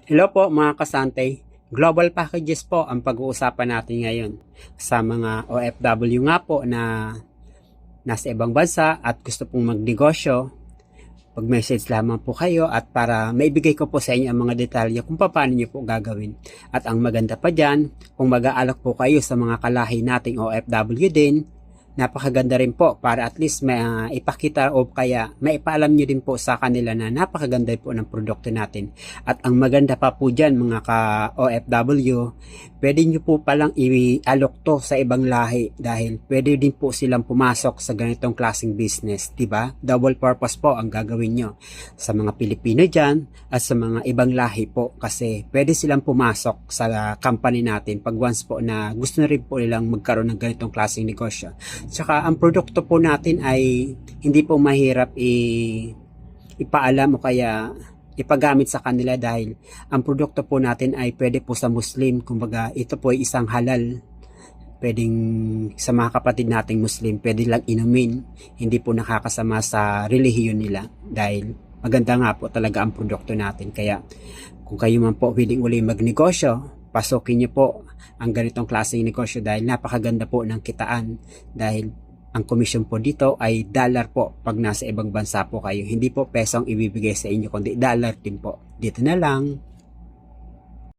Hello po mga kasante. Global packages po ang pag-uusapan natin ngayon sa mga OFW nga po na nasa ibang bansa at gusto pong magnegosyo. Pag-message lamang po kayo at para maibigay ko po sa inyo ang mga detalye kung paano nyo po gagawin. At ang maganda pa dyan, kung mag-aalok po kayo sa mga kalahi nating OFW din, napakaganda rin po para at least may ipakita o kaya maipaalam nyo din po sa kanila na napakaganda po ng produkto natin. At ang maganda pa po dyan mga ka-OFW, pwede nyo po palang i-alok to sa ibang lahi dahil pwede din po silang pumasok sa ganitong klaseng business, diba? Double purpose po ang gagawin nyo sa mga Pilipino dyan at sa mga ibang lahi po kasi pwede silang pumasok sa company natin pag once po na gusto na rin po nilang magkaroon ng ganitong klaseng negosyo. Tsaka ang produkto po natin ay hindi po mahirap ipaalam o kaya ipagamit sa kanila dahil ang produkto po natin ay pwede po sa Muslim. Kumbaga ito po ay isang halal. Pwedeng sa mga kapatid nating Muslim, pwede lang inumin. Hindi po nakakasama sa relihiyon nila dahil maganda nga po talaga ang produkto natin. Kaya kung kayo man po willing uli magnegosyo, pasukin niyo po ang ganitong klaseng negosyo dahil napakaganda po ng kitaan dahil ang komisyon po dito ay dollar po pag nasa ibang bansa po kayo. Hindi po peso ang ibibigay sa inyo kundi dollar din po. Dito na lang.